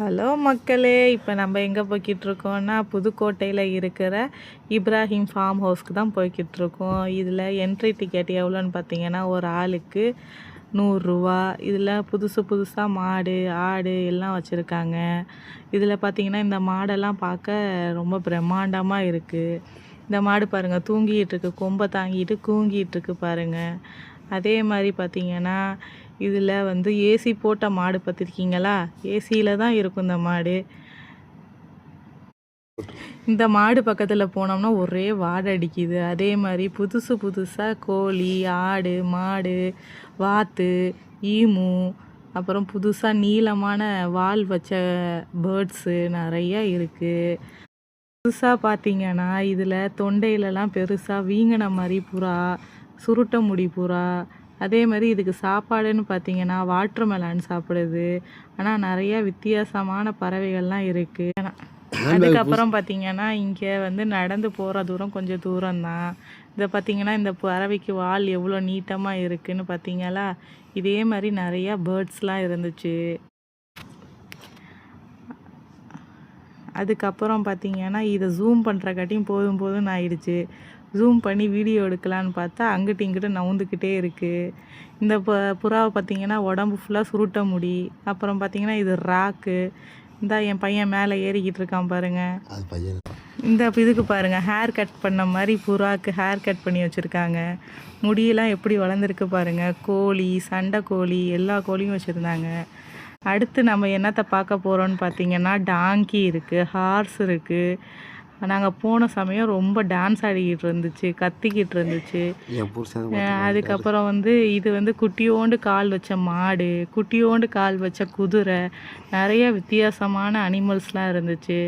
Hello மக்களே, இப்போ நம்ம எங்கே போய்கிட்ருக்கோன்னா புதுக்கோட்டையில் இருக்கிற இப்ராஹிம் ஃபார்ம் ஹவுஸ்க்கு தான் போய்கிட்ருக்கோம். இதில் என்ட்ரி டிக்கெட் எவ்வளோன்னு பார்த்தீங்கன்னா ஒரு ஆளுக்கு 100 ரூபா. இதில் புதுசாக மாடு ஆடு எல்லாம் வச்சுருக்காங்க. இதில் பார்த்தீங்கன்னா இந்த மாடெல்லாம் பார்க்க ரொம்ப பிரம்மாண்டமாக இருக்குது. இந்த மாடு பாருங்கள் தூங்கிட்டு இருக்கு, கொம்பை தாங்கிட்டு தூங்கிட்டு இருக்கு பாருங்கள். அதே மாதிரி பார்த்தீங்கன்னா இதில் வந்து ஏசி போட்ட மாடு பார்த்துருக்கீங்களா? ஏசியில் தான் இருக்கும் இந்த மாடு. இந்த மாடு பக்கத்தில் போனோம்னா ஒரே வாடை அடிக்குது. அதே மாதிரி புதுசாக கோழி ஆடு மாடு வாத்து ஈமு அப்புறம் புதுசாக நீளமான வால் வச்ச பேர்ட்ஸு நிறைய இருக்குது. புதுசாக பார்த்தீங்கன்னா இதில் தொண்டையிலலாம் பெருசாக வீங்கின மாதிரி புறா, சுருட்ட முடி புறா. அதே மாதிரி இதுக்கு சாப்பாடுன்னு பார்த்தீங்கன்னா வாட்டர் மெலான் சாப்பிடுது. ஆனால் நிறைய வித்தியாசமான பறவைகள்லாம் இருக்குது. அதுக்கப்புறம் பார்த்தீங்கன்னா இங்கே வந்து நடந்து போகிற தூரம் கொஞ்சம் தூரம்தான். இதை பார்த்தீங்கன்னா இந்த பறவைக்கு வால் எவ்வளோ நீட்டமாக இருக்குதுன்னு பார்த்தீங்களா? இதே மாதிரி நிறையா பேர்ட்ஸ்லாம் இருந்துச்சு. அதுக்கப்புறம் பார்த்தீங்கன்னா இதை ஜூம் பண்ணுறக்காட்டியும் போதும்னு ஆயிடுச்சு. ஜூம் பண்ணி வீடியோ எடுக்கலான்னு பார்த்தா அங்கிட்டு இங்கிட்டு நவுந்துக்கிட்டே இருக்குது. இந்த புறாவை பார்த்தீங்கன்னா உடம்பு ஃபுல்லாக சுருட்ட முடி. அப்புறம் பார்த்தீங்கன்னா இது ராக்கு. இந்த என் பையன் மேலே ஏறிக்கிட்டு இருக்கான் பாருங்கள். இந்த இதுக்கு பாருங்கள் ஹேர் கட் பண்ண மாதிரி புறாக்கு ஹேர் கட் பண்ணி வச்சுருக்காங்க. முடியெல்லாம் எப்படி வளர்ந்துருக்கு பாருங்கள். கோழி, சண்டை கோழி, எல்லா கோழியும் வச்சுருந்தாங்க. அடுத்து நம்ம என்னத்தை பார்க்க போகிறோன்னு பார்த்தீங்கன்னா டாங்கி இருக்குது, ஹார்ஸ் இருக்குது. நாங்கள் போன சமயம் ரொம்ப டான்ஸ் ஆடிக்கிட்டு இருந்துச்சு, கத்திக்கிட்டு இருந்துச்சு. அதுக்கப்புறம் வந்து இது வந்து குட்டியோண்டு கால் வச்ச மாடு, குட்டியோண்டு கால் வச்ச குதிரை, நிறைய வித்தியாசமான அனிமல்ஸ்லாம் இருந்துச்சு.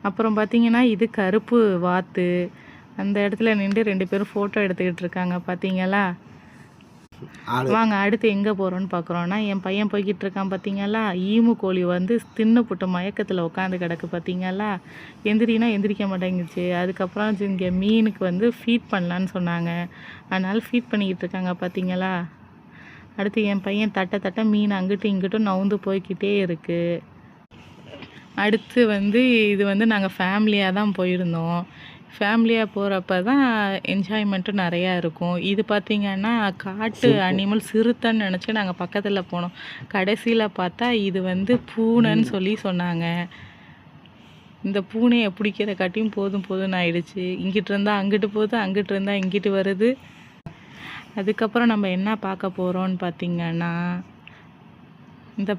அப்புறம் பார்த்தீங்கன்னா இது கருப்பு வாத்து. அந்த இடத்துல நின்று 2 பேரும் ஃபோட்டோ எடுத்துக்கிட்டு இருக்காங்க பார்த்தீங்களா? வாங்க அடுத்து எங்கே போகிறோன்னு பார்க்குறோன்னா என் பையன் போய்கிட்டு இருக்கான் பார்த்தீங்களா? ஈமு கோழி வந்து தின்னு போட்டு மயக்கத்தில் உட்காந்து கிடக்கு பார்த்தீங்களா? எந்திரிக்க மாட்டேங்குச்சு. அதுக்கப்புறம் இங்கே மீனுக்கு வந்து ஃபீட் பண்ணலான்னு சொன்னாங்க. அதனால் ஃபீட் பண்ணிக்கிட்டு இருக்காங்க பார்த்தீங்களா? அடுத்து என் பையன் தட்ட மீன் அங்கிட்டும் இங்கிட்டும் நவுந்து போய்கிட்டே இருக்குது. அடுத்து வந்து இது வந்து நாங்கள் ஃபேமிலியாக தான் போயிருந்தோம். ஃபேமிலியாக போகிறப்ப தான் என்ஜாய்மெண்ட்டும் நிறையா இருக்கும். இது பார்த்திங்கன்னா காட்டு அனிமல் சிறுத்தைன்னு நினச்சி நாங்கள் பக்கத்தில் போனோம். கடைசியில் பார்த்தா இது வந்து பூனைன்னு சொல்லி சொன்னாங்க. இந்த பூனையை பிடிக்கிற காட்டியும் போதும்னு ஆயிடுச்சு. இங்கிட்டு இருந்தால் அங்கிட்டு போகுது, அங்கிட்டு இருந்தால் இங்கிட்டு வருது. அதுக்கப்புறம் நம்ம என்ன பார்க்க போகிறோன்னு பார்த்திங்கன்னா இந்த